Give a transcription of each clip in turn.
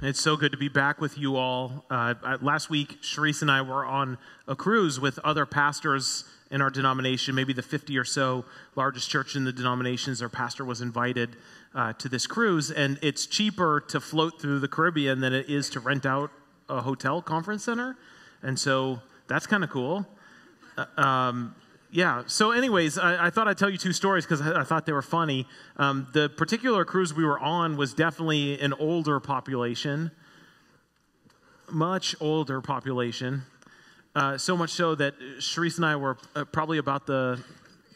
It's so good to be back with you all. Last week, Sharice and I were on a cruise with other pastors in our denomination, maybe the 50 or so largest church in the denominations. Our pastor was invited to this cruise, and it's cheaper to float through the Caribbean than it is to rent out a hotel conference center, and so that's kind of cool. Yeah, so anyways, I thought I'd tell you two stories because I thought they were funny. The particular cruise we were on was definitely an older population, much older population, so much so that Sharice and I were probably about the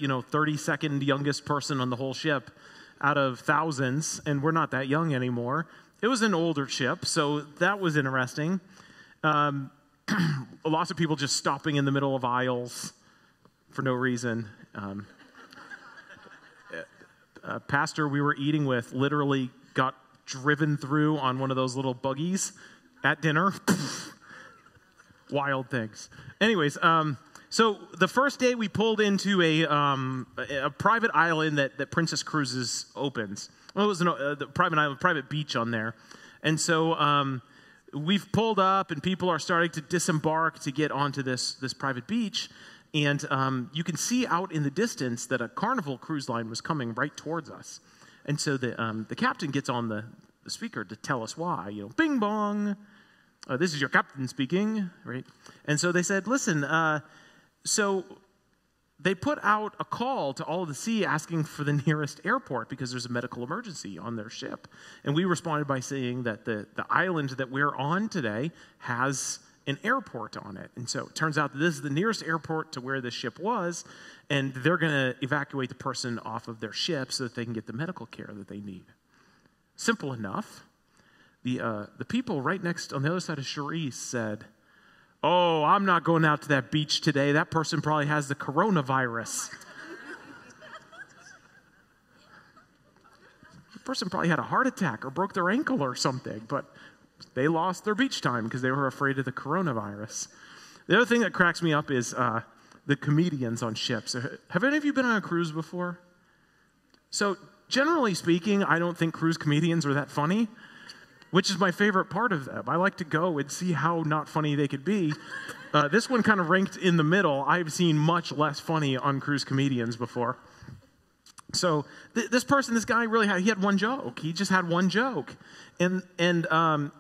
32nd youngest person on the whole ship out of thousands, and we're not that young anymore. It was an older ship, so that was interesting. Lots of people just stopping in the middle of aisles for no reason. Pastor we were eating with literally got driven through on one of those little buggies at dinner. Wild things. Anyways, so the first day we pulled into a private island that Princess Cruises opens. Well, it was the private island, private beach on there. And so we've pulled up and people are starting to disembark to get onto this private beach. And you can see out in the distance that a Carnival cruise line was coming right towards us. And so the captain gets on the speaker to tell us why. Bing bong, this is your captain speaking, right? And so they said, listen, so they put out a call to all of the sea asking for the nearest airport because there's a medical emergency on their ship. And we responded by saying that the island that we're on today has an airport on it. And so it turns out that this is the nearest airport to where the ship was, and they're going to evacuate the person off of their ship so that they can get the medical care that they need. Simple enough. The people right next on the other side of Sharice said, "Oh, I'm not going out to that beach today. That person probably has the coronavirus." The person probably had a heart attack or broke their ankle or something, but they lost their beach time because they were afraid of the coronavirus. The other thing that cracks me up is the comedians on ships. Have any of you been on a cruise before? So generally speaking, I don't think cruise comedians are that funny, which is my favorite part of them. I like to go and see how not funny they could be. This one kind of ranked in the middle. I've seen much less funny on cruise comedians before. So this guy really had one joke. He just had one joke. And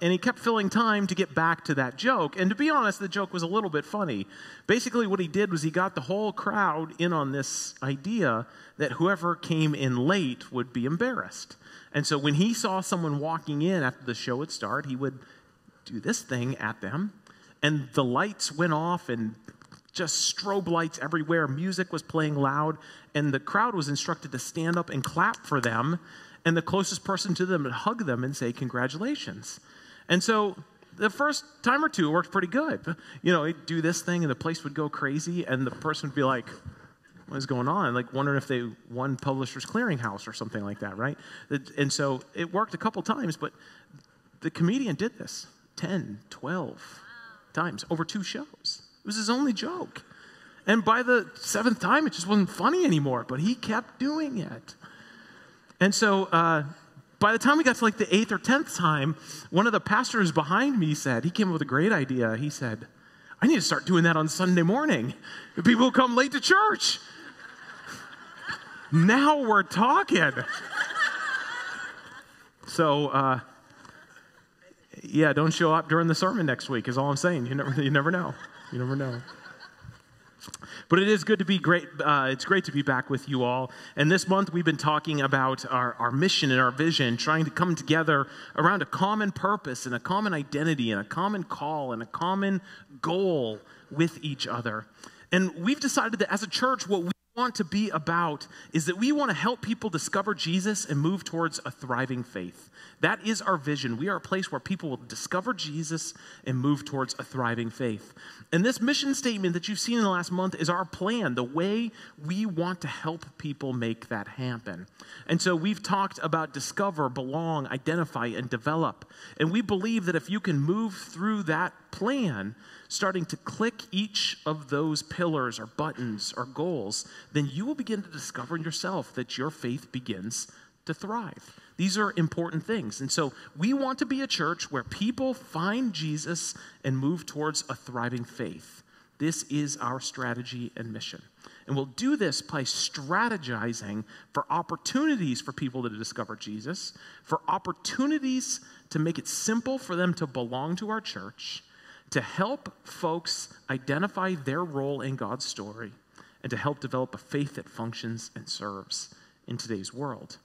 he kept filling time to get back to that joke. And to be honest, the joke was a little bit funny. Basically what he did was he got the whole crowd in on this idea that whoever came in late would be embarrassed. And so when he saw someone walking in after the show would start, he would do this thing at them. And the lights went off and just strobe lights everywhere. Music was playing loud. And the crowd was instructed to stand up and clap for them. And the closest person to them would hug them and say, "Congratulations." And so the first time or two worked pretty good. He'd do this thing and the place would go crazy. And the person would be like, "What is going on?" Like wondering if they won Publishers Clearinghouse or something like that, right? And so it worked a couple times. But the comedian did this 10, 12 times over 2 shows. It was his only joke. And by the 7th time, it just wasn't funny anymore. But he kept doing it. And so by the time we got to like the 8th or 10th time, one of the pastors behind me he came up with a great idea. He said, "I need to start doing that on Sunday morning. People come late to church." Now we're talking. So, yeah, don't show up during the sermon next week is all I'm saying. You never know. You never know. But it is good to be great. It's great to be back with you all. And this month we've been talking about our mission and our vision, trying to come together around a common purpose and a common identity and a common call and a common goal with each other. And we've decided that as a church, what we want to be about is that we want to help people discover Jesus and move towards a thriving faith. That is our vision. We are a place where people will discover Jesus and move towards a thriving faith. And this mission statement that you've seen in the last month is our plan, the way we want to help people make that happen. And so we've talked about discover, belong, identify, and develop. And we believe that if you can move through that plan, starting to click each of those pillars or buttons or goals, then you will begin to discover in yourself that your faith begins to thrive, These are important things. And so we want to be a church where people find Jesus and move towards a thriving faith. This is our strategy and mission. And we'll do this by strategizing for opportunities for people to discover Jesus, for opportunities to make it simple for them to belong to our church, to help folks identify their role in God's story, and to help develop a faith that functions and serves in today's world.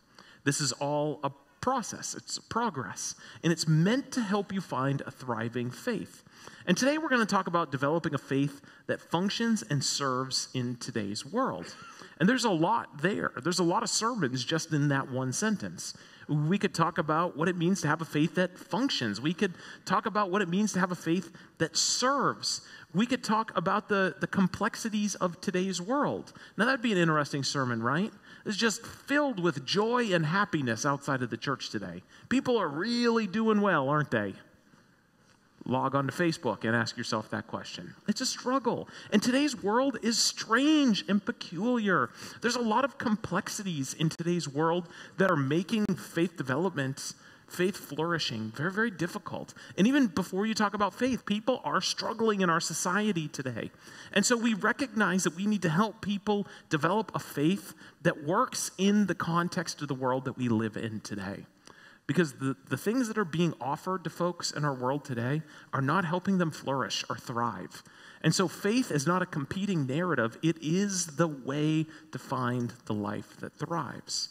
This is all a process. It's a progress. And it's meant to help you find a thriving faith. And today we're going to talk about developing a faith that functions and serves in today's world. And there's a lot there. There's a lot of sermons just in that one sentence. We could talk about what it means to have a faith that functions. We could talk about what it means to have a faith that serves. We could talk about the complexities of today's world. Now, that'd be an interesting sermon, right? It's just filled with joy and happiness outside of the church today. People are really doing well, aren't they? Log onto Facebook and ask yourself that question. It's a struggle. And today's world is strange and peculiar. There's a lot of complexities in today's world that are making faith development, faith flourishing, very, very difficult. And even before you talk about faith, people are struggling in our society today. And so we recognize that we need to help people develop a faith that works in the context of the world that we live in today. Because the things that are being offered to folks in our world today are not helping them flourish or thrive. And so faith is not a competing narrative. It is the way to find the life that thrives.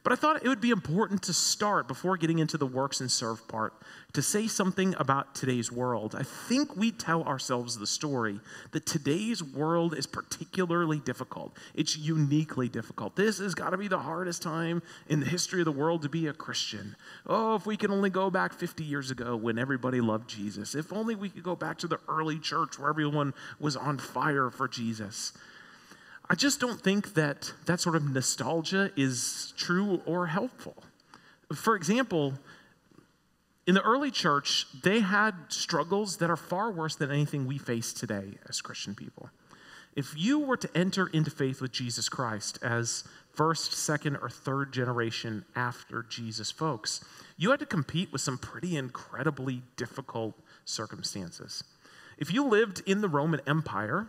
But I thought it would be important to start, before getting into the works and serve part, to say something about today's world. I think we tell ourselves the story that today's world is particularly difficult. It's uniquely difficult. This has got to be the hardest time in the history of the world to be a Christian. Oh, if we can only go back 50 years ago when everybody loved Jesus. If only we could go back to the early church where everyone was on fire for Jesus. I just don't think that sort of nostalgia is true or helpful. For example, in the early church, they had struggles that are far worse than anything we face today as Christian people. If you were to enter into faith with Jesus Christ as first, second, or third generation after Jesus folks, you had to compete with some pretty incredibly difficult circumstances. If you lived in the Roman Empire,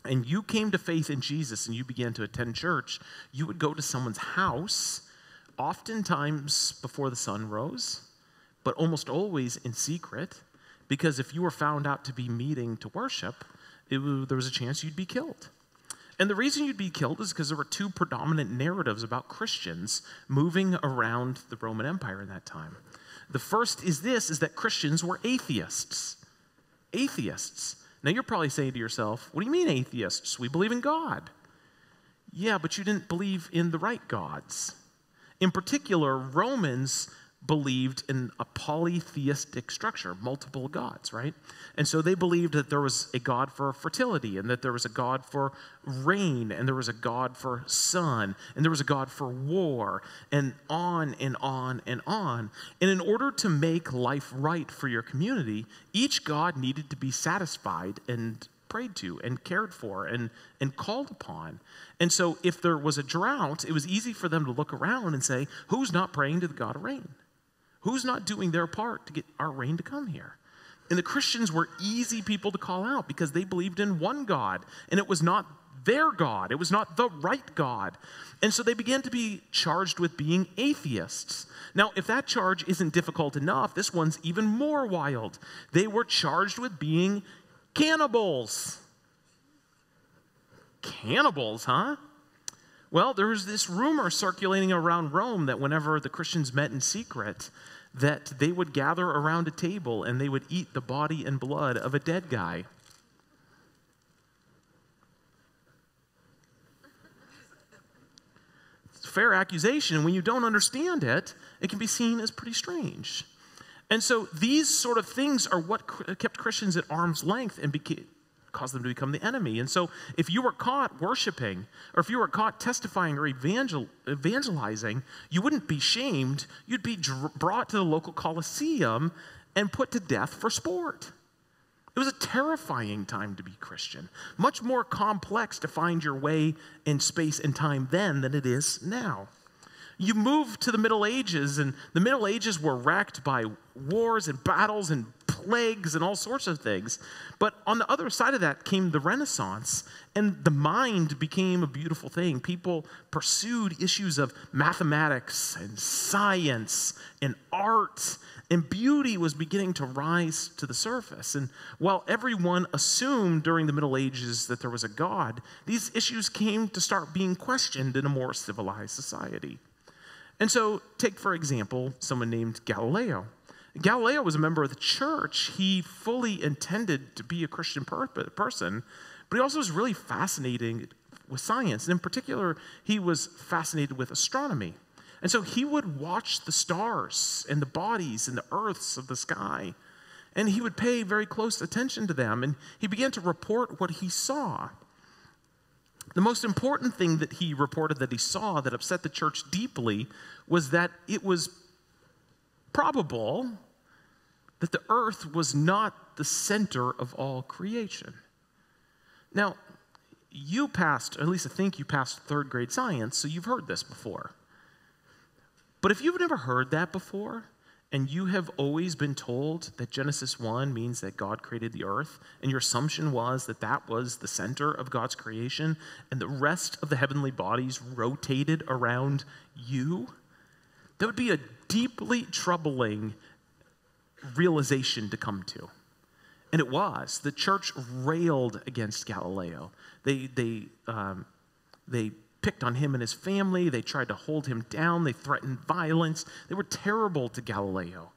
and you came to faith in Jesus and you began to attend church, you would go to someone's house, oftentimes before the sun rose, but almost always in secret, because if you were found out to be meeting to worship, there was a chance you'd be killed. And the reason you'd be killed is because there were two predominant narratives about Christians moving around the Roman Empire in that time. The first is that Christians were atheists. Atheists. Now, you're probably saying to yourself, what do you mean atheists? We believe in God. Yeah, but you didn't believe in the right gods. In particular, Romans believed in a polytheistic structure, multiple gods, right? And so they believed that there was a god for fertility, and that there was a god for rain, and there was a god for sun, and there was a god for war, and on and on and on. And in order to make life right for your community, each god needed to be satisfied and prayed to and cared for and called upon. And so if there was a drought, it was easy for them to look around and say, who's not praying to the god of rain? Who's not doing their part to get our rain to come here? And the Christians were easy people to call out because they believed in one God, and it was not their God. It was not the right God. And so they began to be charged with being atheists. Now, if that charge isn't difficult enough, this one's even more wild. They were charged with being cannibals. Cannibals, huh? Well, there was this rumor circulating around Rome that whenever the Christians met in secret, that they would gather around a table and they would eat the body and blood of a dead guy. It's a fair accusation, and when you don't understand it, it can be seen as pretty strange. And so these sort of things are what kept Christians at arm's length and caused them to become the enemy. And so if you were caught worshiping, or if you were caught testifying or evangelizing, you wouldn't be shamed. You'd be brought to the local Colosseum and put to death for sport. It was a terrifying time to be Christian. Much more complex to find your way in space and time then than it is now. You move to the Middle Ages, and the Middle Ages were wrecked by wars and battles and plagues and all sorts of things. But on the other side of that came the Renaissance, and the mind became a beautiful thing. People pursued issues of mathematics and science and art, and beauty was beginning to rise to the surface. And while everyone assumed during the Middle Ages that there was a God, these issues came to start being questioned in a more civilized society. And so, take for example, someone named Galileo. Galileo was a member of the church. He fully intended to be a Christian person, but he also was really fascinated with science. And in particular, he was fascinated with astronomy. And so he would watch the stars and the bodies and the earths of the sky, and he would pay very close attention to them, and he began to report what he saw. The most important thing that he reported that he saw that upset the church deeply was that it was probable that the earth was not the center of all creation. Now, you passed, or at least I think you passed third grade science, so you've heard this before. But if you've never heard that before, and you have always been told that Genesis 1 means that God created the earth, and your assumption was that that was the center of God's creation, and the rest of the heavenly bodies rotated around you, that would be a deeply troubling realization to come to. And it was. The church railed against Galileo. They picked on him and his family. They tried to hold him down. They threatened violence. They were terrible to Galileo.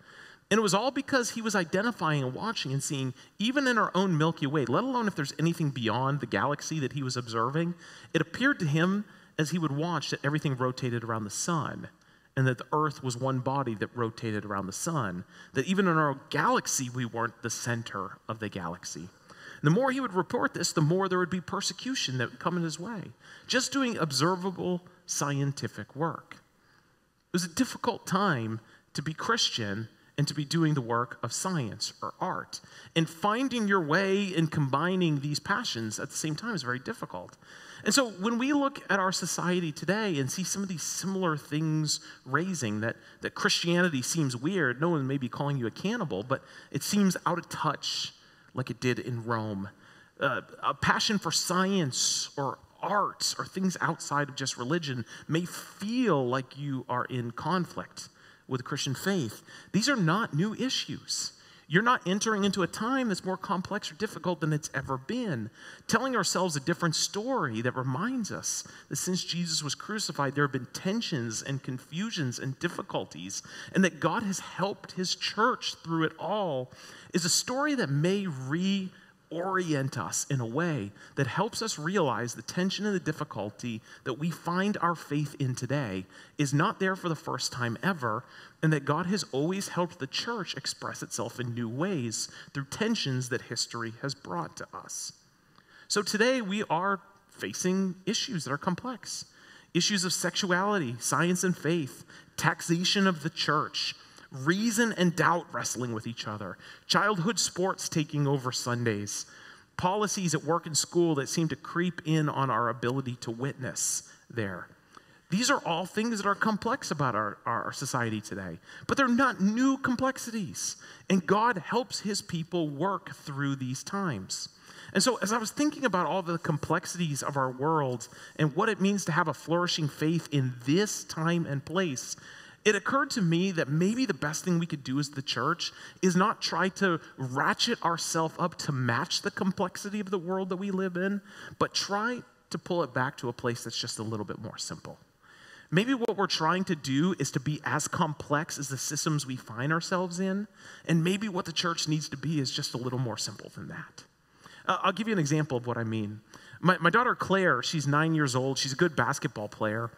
And it was all because he was identifying and watching and seeing, even in our own Milky Way, let alone if there's anything beyond the galaxy that he was observing, it appeared to him as he would watch that everything rotated around the sun, and that the earth was one body that rotated around the sun, that even in our galaxy, we weren't the center of the galaxy. The more he would report this, the more there would be persecution that would come in his way. Just doing observable scientific work. It was a difficult time to be Christian and to be doing the work of science or art. And finding your way in combining these passions at the same time is very difficult. And so when we look at our society today and see some of these similar things raising, that Christianity seems weird, no one may be calling you a cannibal, but it seems out of touch like it did in Rome. A passion for science or art or things outside of just religion may feel like you are in conflict with the Christian faith. These are not new issues. You're not entering into a time that's more complex or difficult than it's ever been. Telling ourselves a different story that reminds us that since Jesus was crucified, there have been tensions and confusions and difficulties, and that God has helped his church through it all, is a story that may reorient us in a way that helps us realize the tension and the difficulty that we find our faith in today is not there for the first time ever, and that God has always helped the church express itself in new ways through tensions that history has brought to us. So today we are facing issues that are complex. Issues of sexuality, science and faith, taxation of the church, reason and doubt wrestling with each other, childhood sports taking over Sundays, policies at work and school that seem to creep in on our ability to witness there. These are all things that are complex about our society today, but they're not new complexities. And God helps his people work through these times. And so as I was thinking about all the complexities of our world and what it means to have a flourishing faith in this time and place, it occurred to me that maybe the best thing we could do as the church is not try to ratchet ourselves up to match the complexity of the world that we live in, but try to pull it back to a place that's just a little bit more simple. Maybe what we're trying to do is to be as complex as the systems we find ourselves in, and maybe what the church needs to be is just a little more simple than that. I'll give you an example of what I mean. My daughter Claire, she's 9 years old. She's a good basketball player.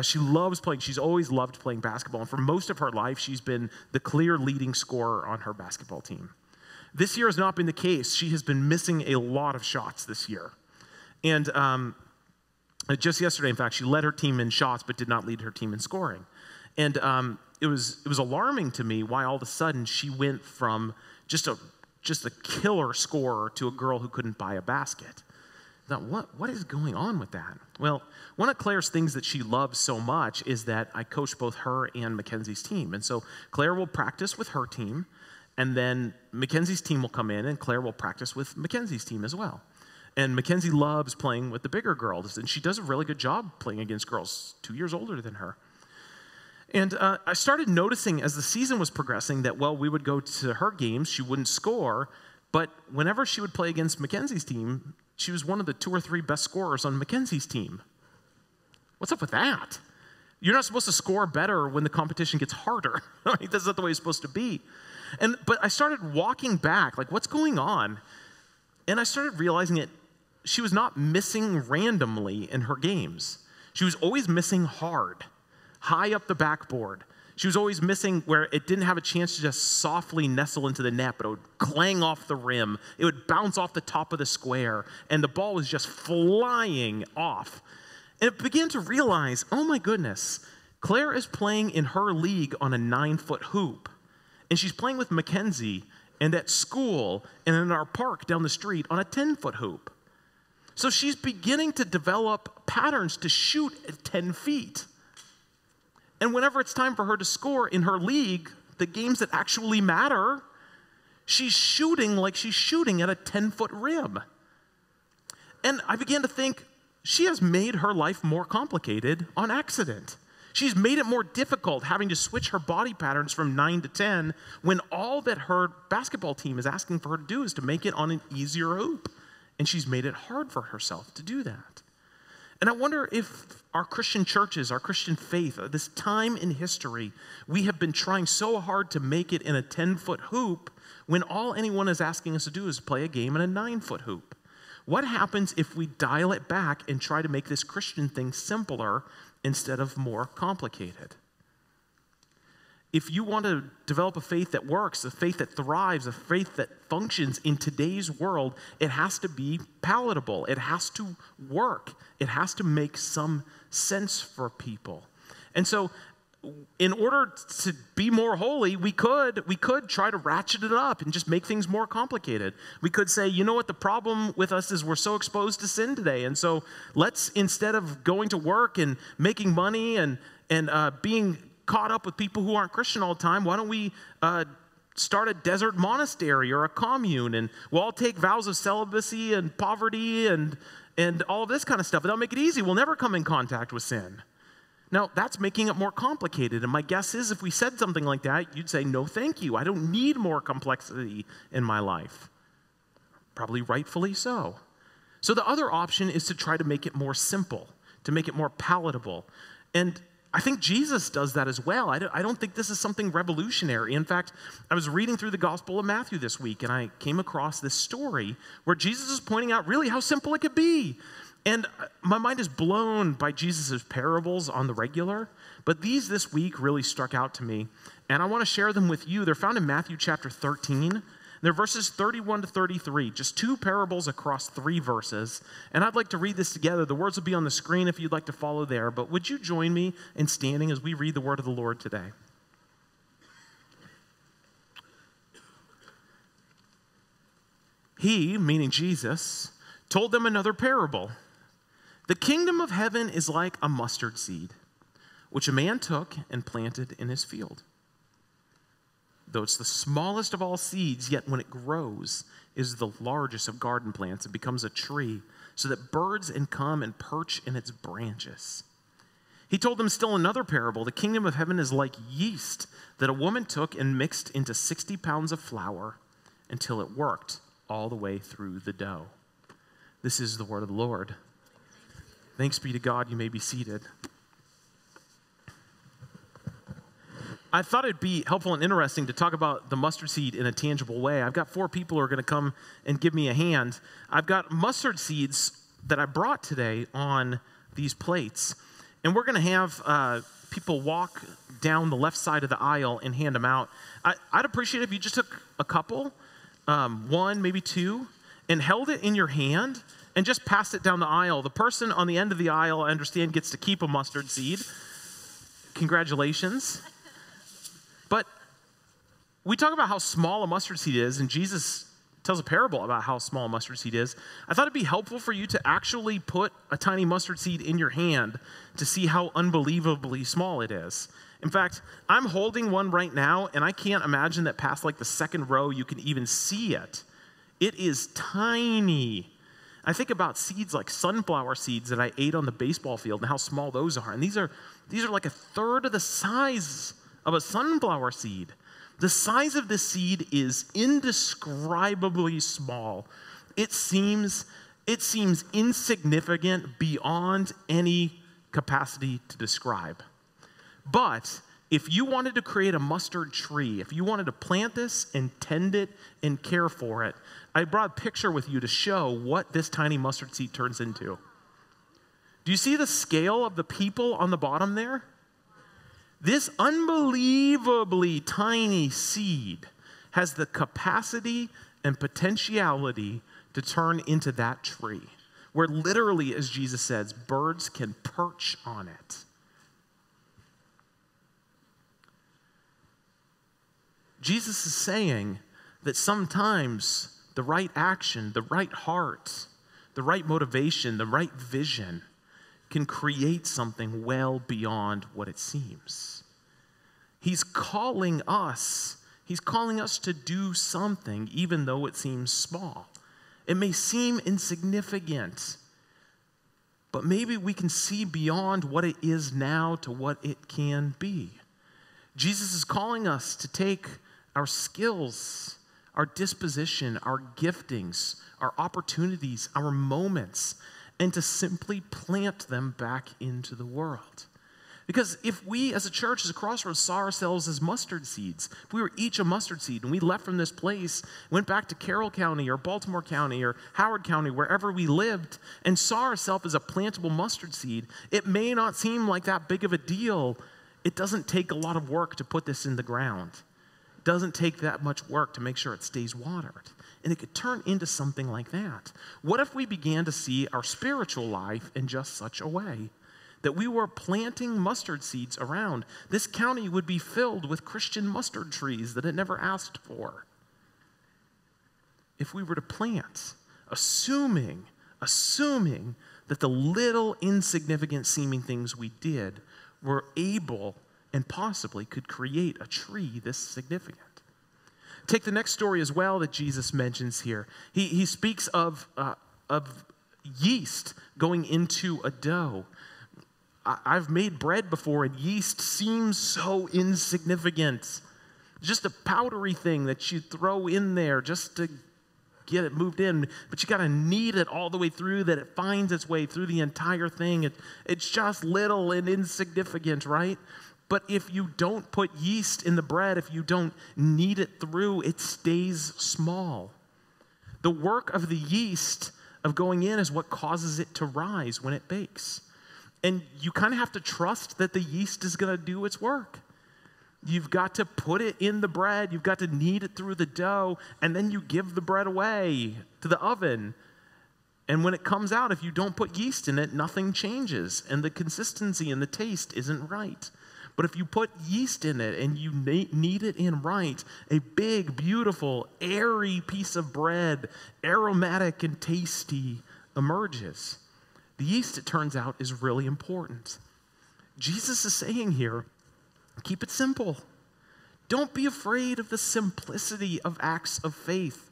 She loves playing. She's always loved playing basketball. And for most of her life, she's been the clear leading scorer on her basketball team. This year has not been the case. She has been missing a lot of shots this year. And just yesterday, in fact, she led her team in shots but did not lead her team in scoring. And it was alarming to me why all of a sudden she went from just a killer scorer to a girl who couldn't buy a basket. I thought, what is going on with that? Well, one of Claire's things that she loves so much is that I coach both her and Mackenzie's team. And so Claire will practice with her team, and then Mackenzie's team will come in, and Claire will practice with Mackenzie's team as well. And Mackenzie loves playing with the bigger girls, and she does a really good job playing against girls 2 years older than her. And I started noticing as the season was progressing that, well, we would go to her games, she wouldn't score, but whenever she would play against Mackenzie's team, she was one of the 2 or 3 best scorers on Mackenzie's team. What's up with that? You're not supposed to score better when the competition gets harder. That's not the way it's supposed to be. But I started walking back, like, what's going on? And I started realizing that she was not missing randomly in her games. She was always missing hard, high up the backboard. She was always missing where it didn't have a chance to just softly nestle into the net, but it would clang off the rim. It would bounce off the top of the square, and the ball was just flying off. And it began to realize, oh my goodness, Claire is playing in her league on a 9-foot hoop. And she's playing with Mackenzie and at school and in our park down the street on a 10-foot hoop. So she's beginning to develop patterns to shoot at 10 feet. And whenever it's time for her to score in her league, the games that actually matter, she's shooting like she's shooting at a 10-foot rim. And I began to think, she has made her life more complicated on accident. She's made it more difficult having to switch her body patterns from 9 to 10 when all that her basketball team is asking for her to do is to make it on an easier hoop. And she's made it hard for herself to do that. And I wonder if our Christian churches, our Christian faith, this time in history, we have been trying so hard to make it in a 10-foot hoop when all anyone is asking us to do is play a game in a 9-foot hoop. What happens if we dial it back and try to make this Christian thing simpler instead of more complicated? If you want to develop a faith that works, a faith that thrives, a faith that functions in today's world, it has to be palatable. It has to work. It has to make some sense for people. And so in order to be more holy, we could try to ratchet it up and just make things more complicated. We could say, you know what, the problem with us is we're so exposed to sin today. And so let's, instead of going to work and making money and being caught up with people who aren't Christian all the time, why don't we start a desert monastery or a commune, and we'll all take vows of celibacy and poverty and all of this kind of stuff. And that'll make it easy. We'll never come in contact with sin. Now, that's making it more complicated. And my guess is if we said something like that, you'd say, no, thank you. I don't need more complexity in my life. Probably rightfully so. So the other option is to try to make it more simple, to make it more palatable. And I think Jesus does that as well. I don't think this is something revolutionary. In fact, I was reading through the Gospel of Matthew this week, and I came across this story where Jesus is pointing out really how simple it could be. And my mind is blown by Jesus' parables on the regular, but these this week really struck out to me, and I want to share them with you. They're found in Matthew chapter 13. They're verses 31 to 33, just 2 parables across 3 verses. And I'd like to read this together. The words will be on the screen if you'd like to follow there, but would you join me in standing as we read the word of the Lord today? He, meaning Jesus, told them another parable. The kingdom of heaven is like a mustard seed, which a man took and planted in his field. Though it's the smallest of all seeds, yet when it grows, is the largest of garden plants. It becomes a tree, so that birds can come and perch in its branches. He told them still another parable. The kingdom of heaven is like yeast that a woman took and mixed into 60 pounds of flour until it worked all the way through the dough. This is the word of the Lord. Thanks be to God. You may be seated. I thought it'd be helpful and interesting to talk about the mustard seed in a tangible way. I've got 4 people who are going to come and give me a hand. I've got mustard seeds that I brought today on these plates. And we're going to have people walk down the left side of the aisle and hand them out. I'd appreciate it if you just took a couple, 1, maybe 2, and held it in your hand and just passed it down the aisle. The person on the end of the aisle, I understand, gets to keep a mustard seed. Congratulations. But we talk about how small a mustard seed is, and Jesus tells a parable about how small a mustard seed is. I thought it'd be helpful for you to actually put a tiny mustard seed in your hand to see how unbelievably small it is. In fact, I'm holding one right now, and I can't imagine that past like the second row you can even see it. It is tiny. I think about seeds like sunflower seeds that I ate on the baseball field and how small those are. And these are like a third of the size of a sunflower seed. The size of this seed is indescribably small. It seems insignificant beyond any capacity to describe. But if you wanted to create a mustard tree, if you wanted to plant this and tend it and care for it, I brought a picture with you to show what this tiny mustard seed turns into. Do you see the scale of the people on the bottom there? This unbelievably tiny seed has the capacity and potentiality to turn into that tree, where literally, as Jesus says, birds can perch on it. Jesus is saying that sometimes the right action, the right heart, the right motivation, the right vision can create something well beyond what it seems. He's calling us to do something even though it seems small. It may seem insignificant, but maybe we can see beyond what it is now to what it can be. Jesus is calling us to take our skills, our disposition, our giftings, our opportunities, our moments, and to simply plant them back into the world. Because if we as a church, as a Crossroads, saw ourselves as mustard seeds, if we were each a mustard seed and we left from this place, went back to Carroll County or Baltimore County or Howard County, wherever we lived, and saw ourselves as a plantable mustard seed, it may not seem like that big of a deal. It doesn't take a lot of work to put this in the ground. It doesn't take that much work to make sure it stays watered. And it could turn into something like that. What if we began to see our spiritual life in just such a way? That we were planting mustard seeds around. This county would be filled with Christian mustard trees that it never asked for. If we were to plant, assuming that the little insignificant seeming things we did were able and possibly could create a tree this significant. Take the next story as well that Jesus mentions here. He speaks of yeast going into a dough. I've made bread before, and yeast seems so insignificant. Just a powdery thing that you throw in there just to get it moved in, but you got to knead it all the way through that it finds its way through the entire thing. It's just little and insignificant, right? But if you don't put yeast in the bread, if you don't knead it through, it stays small. The work of the yeast of going in is what causes it to rise when it bakes. And you kind of have to trust that the yeast is going to do its work. You've got to put it in the bread. You've got to knead it through the dough. And then you give the bread away to the oven. And when it comes out, if you don't put yeast in it, nothing changes. And the consistency and the taste isn't right. But if you put yeast in it and you knead it in right, a big, beautiful, airy piece of bread, aromatic and tasty, emerges. The yeast, it turns out, is really important. Jesus is saying here, keep it simple. Don't be afraid of the simplicity of acts of faith.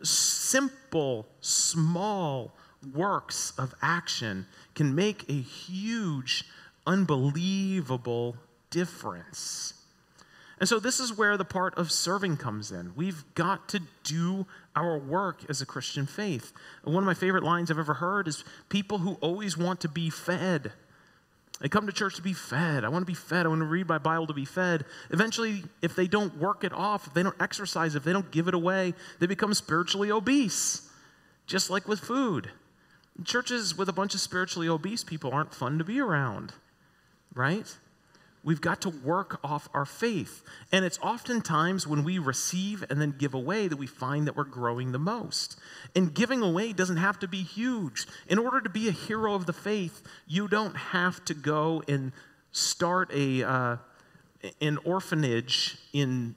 Simple, small works of action can make a huge, unbelievable difference. And so this is where the part of serving comes in. We've got to do our work as a Christian faith. And one of my favorite lines I've ever heard is people who always want to be fed. They come to church to be fed. I want to be fed. I want to read my Bible to be fed. Eventually, if they don't work it off, if they don't exercise, if they don't give it away, they become spiritually obese, just like with food. Churches with a bunch of spiritually obese people aren't fun to be around, right? We've got to work off our faith. And it's oftentimes when we receive and then give away that we find that we're growing the most. And giving away doesn't have to be huge. In order to be a hero of the faith, you don't have to go and start an orphanage in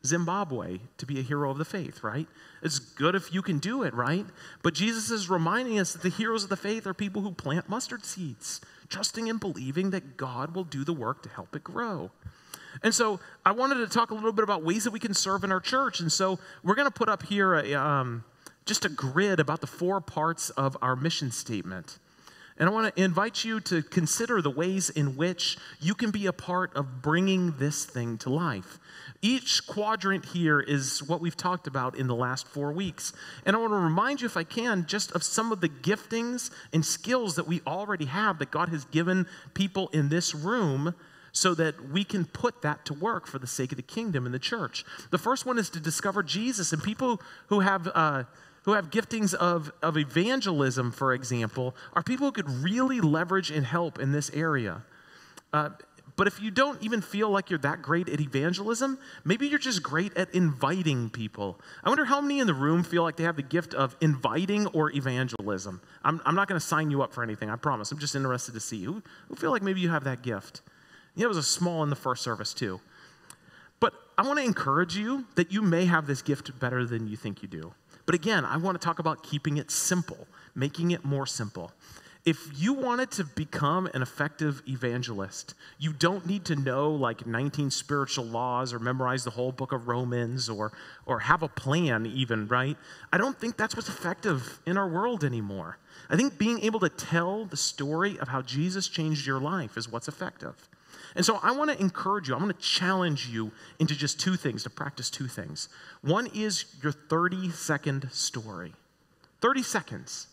Zimbabwe to be a hero of the faith, right? It's good if you can do it, right? But Jesus is reminding us that the heroes of the faith are people who plant mustard seeds, trusting and believing that God will do the work to help it grow. And so I wanted to talk a little bit about ways that we can serve in our church. And so we're going to put up here just a grid about the 4 parts of our mission statement. And I want to invite you to consider the ways in which you can be a part of bringing this thing to life. Each quadrant here is what we've talked about in the last 4 weeks. And I want to remind you, if I can, just of some of the giftings and skills that we already have that God has given people in this room so that we can put that to work for the sake of the kingdom in the church. The first one is to discover Jesus. And people who have giftings of evangelism, for example, are people who could really leverage and help in this area. But if you don't even feel like you're that great at evangelism, maybe you're just great at inviting people. I wonder how many in the room feel like they have the gift of inviting or evangelism. I'm not going to sign you up for anything, I promise. I'm just interested to see who feel like maybe you have that gift. Yeah, it was a small in the first service too. But I want to encourage you that you may have this gift better than you think you do. But again, I want to talk about keeping it simple, making it more simple. If you wanted to become an effective evangelist, you don't need to know like 19 spiritual laws or memorize the whole book of Romans or have a plan even, right? I don't think that's what's effective in our world anymore. I think being able to tell the story of how Jesus changed your life is what's effective. And so I want to encourage you, I want to challenge you into just 2 things, to practice 2 things. One is your 30-second story. 30 seconds.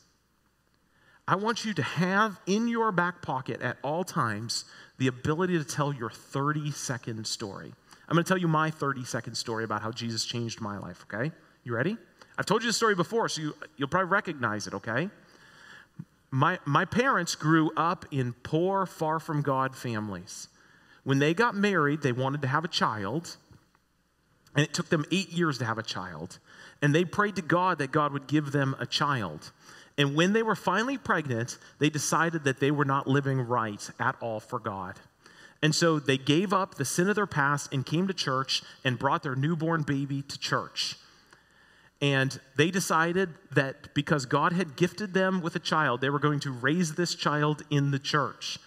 I want you to have in your back pocket at all times the ability to tell your 30-second story. I'm going to tell you my 30-second story about how Jesus changed my life, okay? You ready? I've told you this story before, so you'll probably recognize it, okay? My parents grew up in poor, far from God families. When they got married, they wanted to have a child, and it took them 8 years to have a child. And they prayed to God that God would give them a child. And when they were finally pregnant, they decided that they were not living right at all for God. And so they gave up the sin of their past and came to church and brought their newborn baby to church. And they decided that because God had gifted them with a child, they were going to raise this child in the church.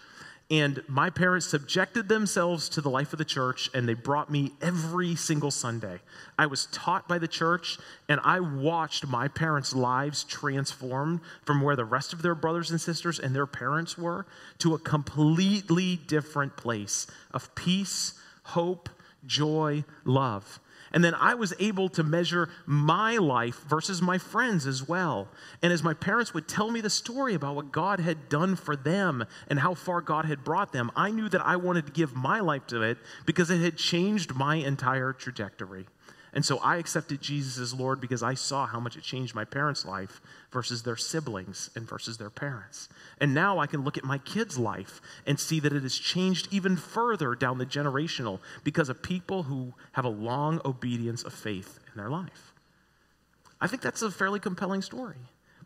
And my parents subjected themselves to the life of the church, and they brought me every single Sunday. I was taught by the church, and I watched my parents' lives transformed from where the rest of their brothers and sisters and their parents were to a completely different place of peace, hope, joy, love. And then I was able to measure my life versus my friends as well. And as my parents would tell me the story about what God had done for them and how far God had brought them, I knew that I wanted to give my life to it because it had changed my entire trajectory. And so I accepted Jesus as Lord because I saw how much it changed my parents' life versus their siblings and versus their parents. And now I can look at my kids' life and see that it has changed even further down the generational because of people who have a long obedience of faith in their life. I think that's a fairly compelling story.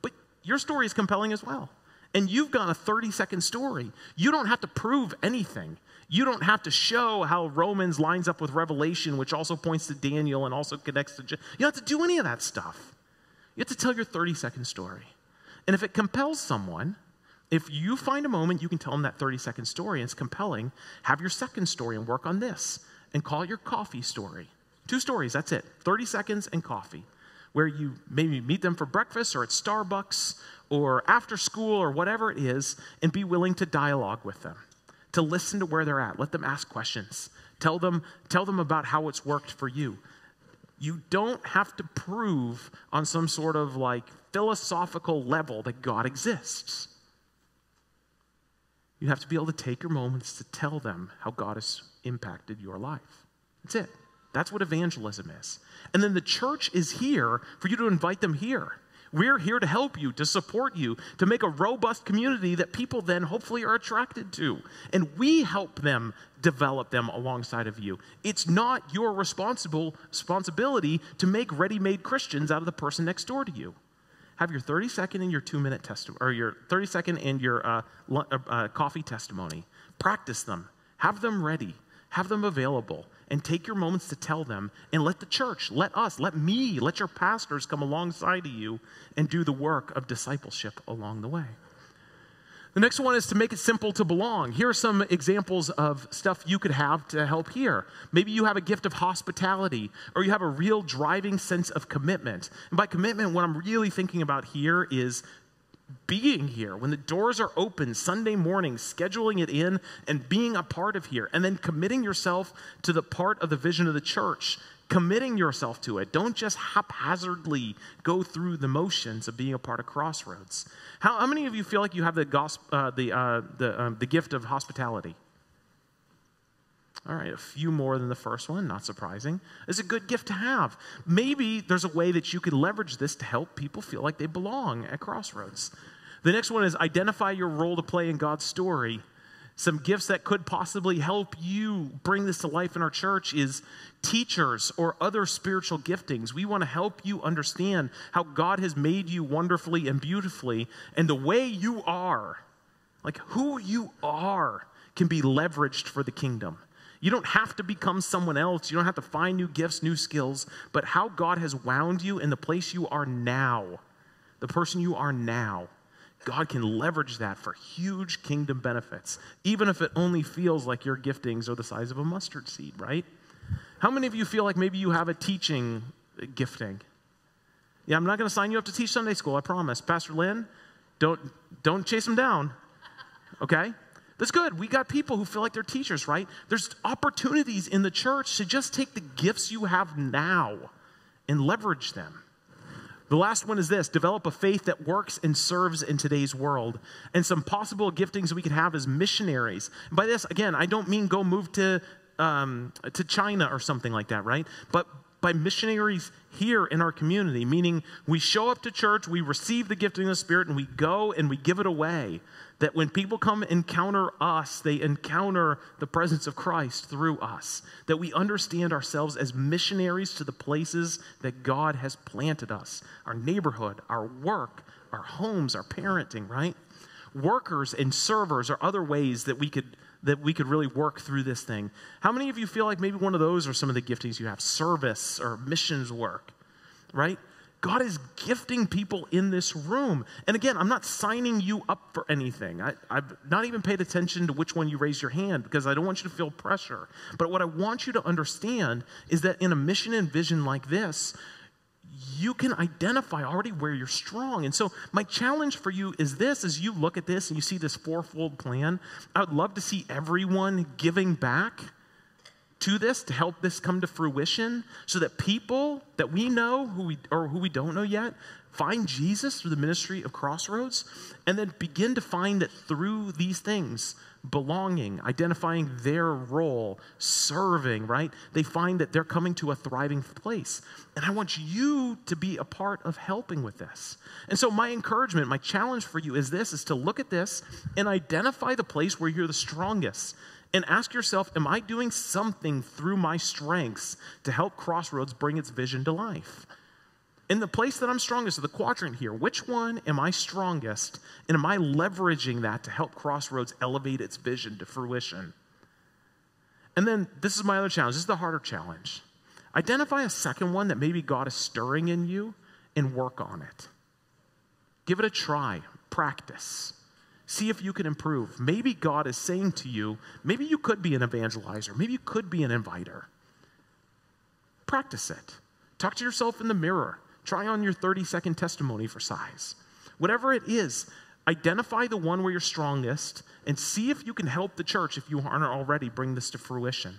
But your story is compelling as well. And you've got a 30-second story. You don't have to prove anything. You don't have to show how Romans lines up with Revelation, which also points to Daniel and also connects to... You don't have to do any of that stuff. You have to tell your 30-second story. And if it compels someone, if you find a moment, you can tell them that 30-second story and it's compelling, have your second story and work on this and call it your coffee story. 2 stories, that's it. 30 seconds and coffee, where you maybe meet them for breakfast or at Starbucks or after school or whatever it is, and be willing to dialogue with them, to listen to where they're at. Let them ask questions. Tell them about how it's worked for you. You don't have to prove on some sort of like philosophical level that God exists. You have to be able to take your moments to tell them how God has impacted your life. That's it. That's what evangelism is. And then the church is here for you to invite them here. We're here to help you, to support you, to make a robust community that people then hopefully are attracted to. And we help them develop them alongside of you. It's not your responsibility to make ready-made Christians out of the person next door to you. Have your 30-second and your 2-minute testimony, or your 30-second and your coffee testimony. Practice them. Have them ready. Have them available. and take your moments to tell them, and let the church, let us, let me, let your pastors come alongside of you and do the work of discipleship along the way. The next one is to make it simple to belong. Here are some examples of stuff you could have to help here. Maybe you have a gift of hospitality, or you have a real driving sense of commitment. And by commitment, what I'm really thinking about here is being here. When the doors are open Sunday morning, scheduling it in and being a part of here, and then committing yourself to the part of the vision of the church, committing yourself to it. Don't just haphazardly go through the motions of being a part of Crossroads. How many of you feel like you have the gift of hospitality? All right, a few more than the first one, not surprising. It's a good gift to have. Maybe there's a way that you could leverage this to help people feel like they belong at Crossroads. The next one is identify your role to play in God's story. Some gifts that could possibly help you bring this to life in our church is teachers or other spiritual giftings. We want to help you understand how God has made you wonderfully and beautifully, and the way you are, like who you are, can be leveraged for the kingdom. You don't have to become someone else. You don't have to find new gifts, new skills, but how God has wound you in the place you are now, the person you are now, God can leverage that for huge kingdom benefits, even if it only feels like your giftings are the size of a mustard seed, right? How many of you feel like maybe you have a teaching gifting? Yeah, I'm not going to sign you up to teach Sunday school, I promise. Pastor Lynn, don't chase them down, okay? That's good. We got people who feel like they're teachers, right? There's opportunities in the church to just take the gifts you have now and leverage them. The last one is this: develop a faith that works and serves in today's world. And some possible giftings we could have as missionaries. And by this, again, I don't mean go move to China or something like that, right? But by missionaries here in our community, meaning we show up to church, we receive the gifting of the Spirit, and we go and we give it away. That when people come encounter us, they encounter the presence of Christ through us. That we understand ourselves as missionaries to the places that God has planted us. Our neighborhood, our work, our homes, our parenting, right? Workers and servers are other ways that we could really work through this thing. How many of you feel like maybe one of those are some of the giftings you have? Service or missions work, right? God is gifting people in this room. And again, I'm not signing you up for anything. I've not even paid attention to which one you raise your hand because I don't want you to feel pressure. But what I want you to understand is that in a mission and vision like this, you can identify already where you're strong. And so my challenge for you is this: as you look at this and you see this fourfold plan, I would love to see everyone giving back to this to help this come to fruition, so that people that we know who we don't know yet find Jesus through the ministry of Crossroads, and then begin to find that through these things, belonging, identifying their role, serving, right? They find that they're coming to a thriving place. And I want you to be a part of helping with this. And so my encouragement, my challenge for you is to look at this and identify the place where you're the strongest. And ask yourself, am I doing something through my strengths to help Crossroads bring its vision to life? In the place that I'm strongest, the quadrant here, which one am I strongest? And am I leveraging that to help Crossroads elevate its vision to fruition? And then this is my other challenge. This is the harder challenge. Identify a second one that maybe God is stirring in you and work on it. Give it a try. Practice. See if you can improve. Maybe God is saying to you, maybe you could be an evangelizer. Maybe you could be an inviter. Practice it. Talk to yourself in the mirror. Try on your 30-second testimony for size. Whatever it is, identify the one where you're strongest and see if you can help the church, if you aren't already, bring this to fruition.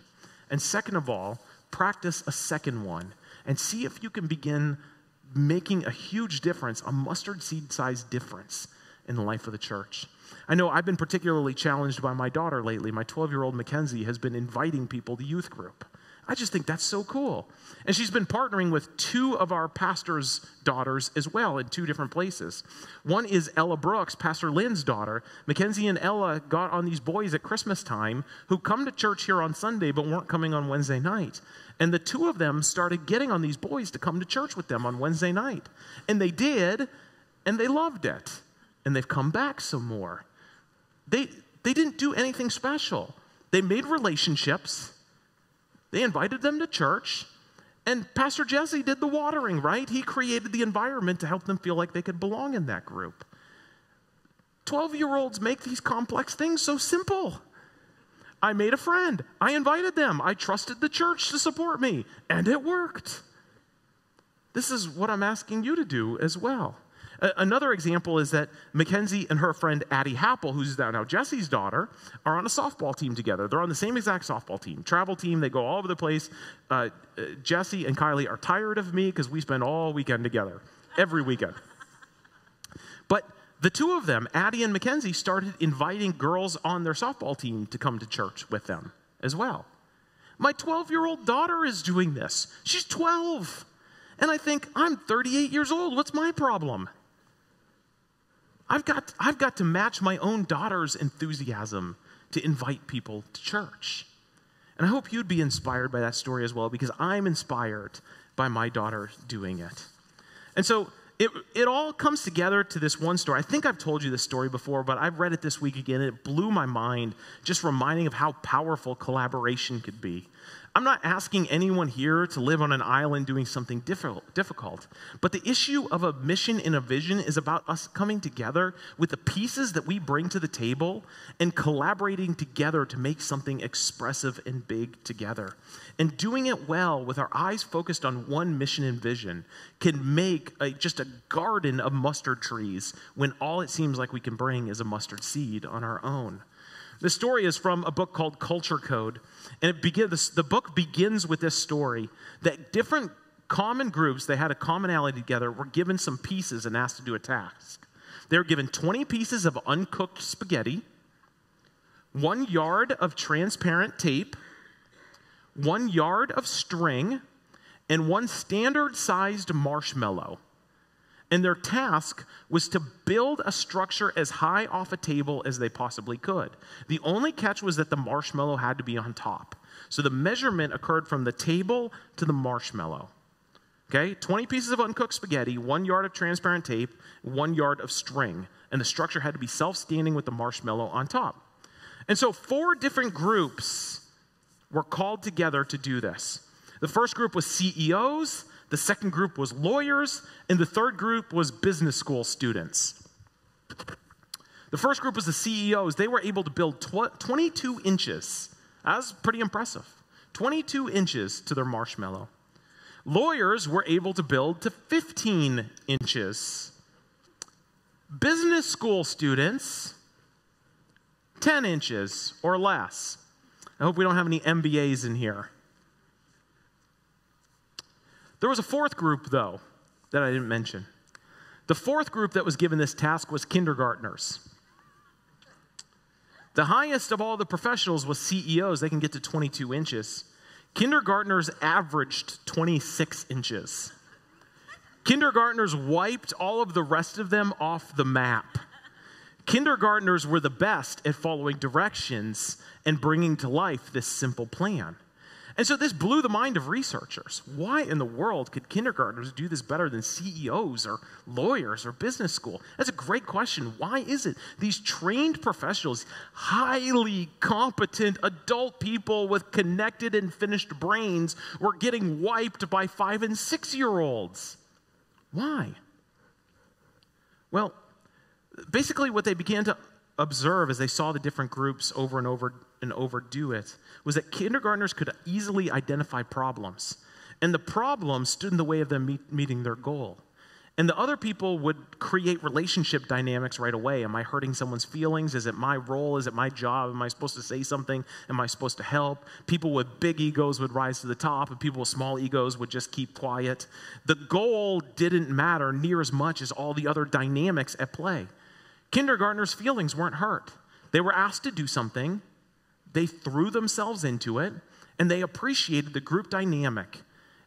And second of all, practice a second one and see if you can begin making a huge difference, a mustard seed-sized difference in the life of the church. I know I've been particularly challenged by my daughter lately. My 12-year-old Mackenzie has been inviting people to youth group. I just think that's so cool. And she's been partnering with two of our pastors' daughters as well in two different places. One is Ella Brooks, Pastor Lynn's daughter. Mackenzie and Ella got on these boys at Christmas time who come to church here on Sunday but weren't coming on Wednesday night. And the two of them started getting on these boys to come to church with them on Wednesday night. And they did, and they loved it. And they've come back some more. They didn't do anything special. They made relationships. They invited them to church, and Pastor Jesse did the watering, right? He created the environment to help them feel like they could belong in that group. 12-year-olds make these complex things so simple. I made a friend. I invited them. I trusted the church to support me, and it worked. This is what I'm asking you to do as well. Another example is that Mackenzie and her friend Addie Happel, who's now Jesse's daughter, are on a softball team together. They're on the same exact softball team, travel team. They go all over the place. Jesse and Kylie are tired of me because we spend all weekend together, every weekend. But the two of them, Addie and Mackenzie, started inviting girls on their softball team to come to church with them as well. My 12-year-old daughter is doing this. She's 12. And I think, I'm 38 years old. What's my problem? I've got to match my own daughter's enthusiasm to invite people to church. And I hope you'd be inspired by that story as well, because I'm inspired by my daughter doing it. And so it all comes together to this one story. I think I've told you this story before, but I've read it this week again, and it blew my mind, just reminding of how powerful collaboration could be. I'm not asking anyone here to live on an island doing something difficult, but the issue of a mission and a vision is about us coming together with the pieces that we bring to the table and collaborating together to make something expressive and big together. And doing it well with our eyes focused on one mission and vision can make just a garden of mustard trees when all it seems like we can bring is a mustard seed on our own. The story is from a book called Culture Code, and the book begins with this story that different common groups, they had a commonality together, were given some pieces and asked to do a task. They were given 20 pieces of uncooked spaghetti, 1 yard of transparent tape, 1 yard of string, and 1 standard-sized marshmallow. And their task was to build a structure as high off a table as they possibly could. The only catch was that the marshmallow had to be on top. So the measurement occurred from the table to the marshmallow. Okay, 20 pieces of uncooked spaghetti, 1 yard of transparent tape, 1 yard of string. And the structure had to be self-standing with the marshmallow on top. And so 4 different groups were called together to do this. The first group was CEOs. The second group was lawyers, and the third group was business school students. The first group was the CEOs. They were able to build 22 inches. That was pretty impressive. 22 inches to their marshmallow. Lawyers were able to build to 15 inches. Business school students, 10 inches or less. I hope we don't have any MBAs in here. There was a fourth group, though, that I didn't mention. The fourth group that was given this task was kindergartners. The highest of all the professionals was CEOs. They can get to 22 inches. Kindergartners averaged 26 inches. Kindergartners wiped all of the rest of them off the map. Kindergartners were the best at following directions and bringing to life this simple plan. And so this blew the mind of researchers. Why in the world could kindergartners do this better than CEOs or lawyers or business school? That's a great question. Why is it these trained professionals, highly competent adult people with connected and finished brains, were getting wiped by 5- and 6-year-olds? Why? Well, basically what they began to observe as they saw the different groups over and over do it was that kindergartners could easily identify problems, and the problem stood in the way of them meeting their goal. And the other people would create relationship dynamics right away. Am I hurting someone's feelings? Is it my role? Is it my job? Am I supposed to say something? Am I supposed to help? People with big egos would rise to the top, and people with small egos would just keep quiet. The goal didn't matter near as much as all the other dynamics at play. Kindergartners' feelings weren't hurt. They were asked to do something. They threw themselves into it, and they appreciated the group dynamic,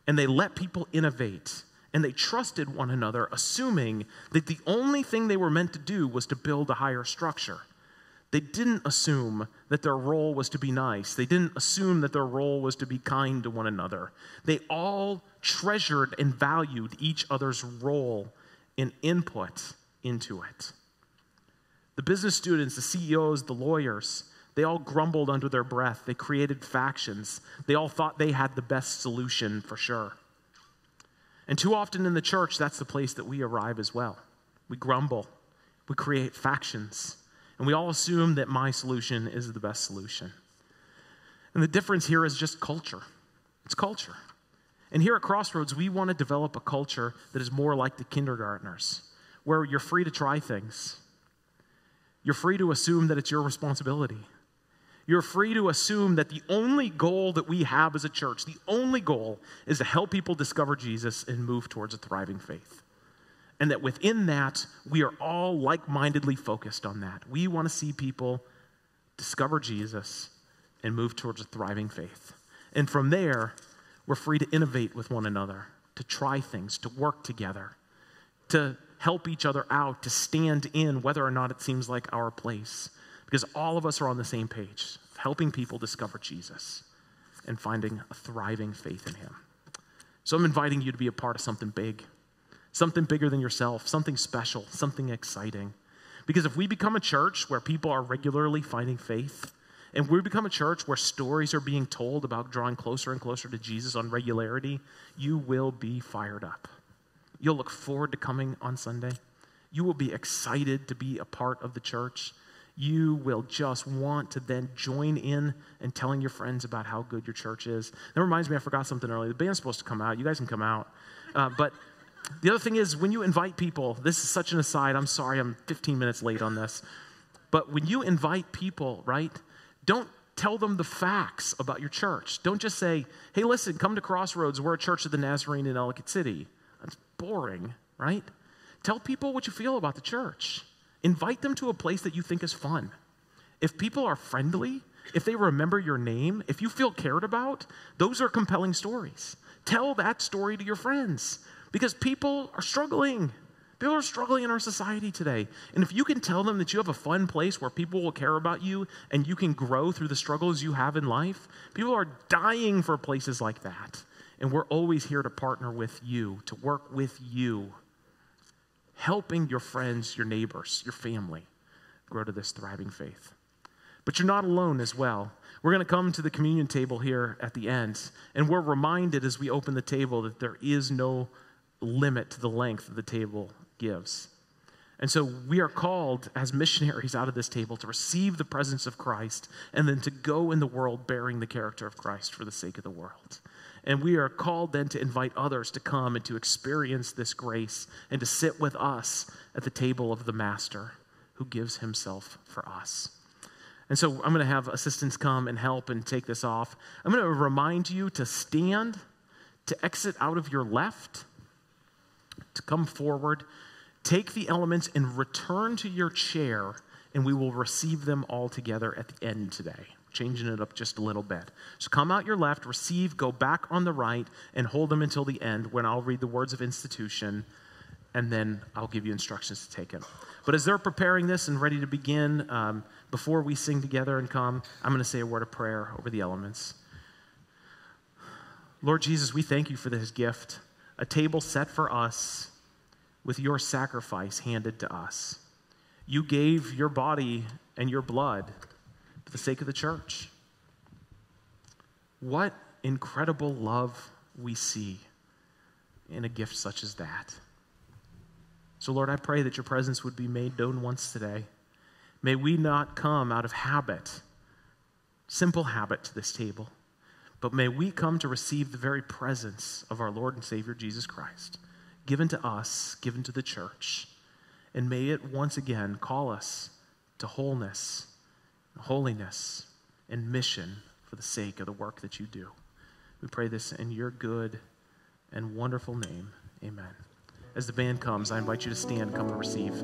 and they let people innovate, and they trusted one another, assuming that the only thing they were meant to do was to build a higher structure. They didn't assume that their role was to be nice. They didn't assume that their role was to be kind to one another. They all treasured and valued each other's role and input into it. The business students, the CEOs, the lawyers, They all grumbled under their breath. They created factions. They all thought they had the best solution for sure. And too often in the church, that's the place that we arrive as well. We grumble. We create factions. And we all assume that my solution is the best solution. And the difference here is just culture. It's culture. And here at Crossroads, we want to develop a culture that is more like the kindergartners, where you're free to try things. You're free to assume that it's your responsibility. You're free to assume that the only goal that we have as a church, the only goal is to help people discover Jesus and move towards a thriving faith. And that within that, we are all like-mindedly focused on that. We want to see people discover Jesus and move towards a thriving faith. And from there, we're free to innovate with one another, to try things, to work together, to help each other out, to stand in whether or not it seems like our place. Because all of us are on the same page, helping people discover Jesus and finding a thriving faith in him. So I'm inviting you to be a part of something big, something bigger than yourself, something special, something exciting. Because if we become a church where people are regularly finding faith, and we become a church where stories are being told about drawing closer and closer to Jesus on regularity, you will be fired up. You'll look forward to coming on Sunday. You will be excited to be a part of the church. You will just want to then join in and telling your friends about how good your church is. That reminds me, I forgot something earlier. The band's supposed to come out. You guys can come out. But the other thing is, when you invite people, this is such an aside. I'm sorry, I'm 15 minutes late on this. But when you invite people, right, don't tell them the facts about your church. Don't just say, hey, listen, come to Crossroads. We're a church of the Nazarene in Ellicott City. That's boring, right? Tell people what you feel about the church. Invite them to a place that you think is fun. If people are friendly, if they remember your name, if you feel cared about, those are compelling stories. Tell that story to your friends because people are struggling. People are struggling in our society today. And if you can tell them that you have a fun place where people will care about you and you can grow through the struggles you have in life, people are dying for places like that. And we're always here to partner with you, to work with you, helping your friends, your neighbors, your family grow to this thriving faith. But you're not alone as well. We're going to come to the communion table here at the end, and we're reminded as we open the table that there is no limit to the length that the table gives. And so we are called as missionaries out of this table to receive the presence of Christ and then to go in the world bearing the character of Christ for the sake of the world. And we are called then to invite others to come and to experience this grace and to sit with us at the table of the Master who gives himself for us. And so I'm going to have assistants come and help and take this off. I'm going to remind you to stand, to exit out of your left, to come forward, take the elements and return to your chair, and we will receive them all together at the end today. Changing it up just a little bit. So come out your left, receive, go back on the right, and hold them until the end when I'll read the words of institution, and then I'll give you instructions to take it. But as they're preparing this and ready to begin, before we sing together and come, I'm going to say a word of prayer over the elements. Lord Jesus, we thank you for this gift, a table set for us with your sacrifice handed to us. You gave your body and your blood for the sake of the church. What incredible love we see in a gift such as that. So Lord, I pray that your presence would be made known once today. May we not come out of habit, simple habit to this table, but may we come to receive the very presence of our Lord and Savior Jesus Christ, given to us, given to the church, and may it once again call us to wholeness, holiness, and mission for the sake of the work that you do. We pray this in your good and wonderful name. Amen. As the band comes, I invite you to stand and come and receive.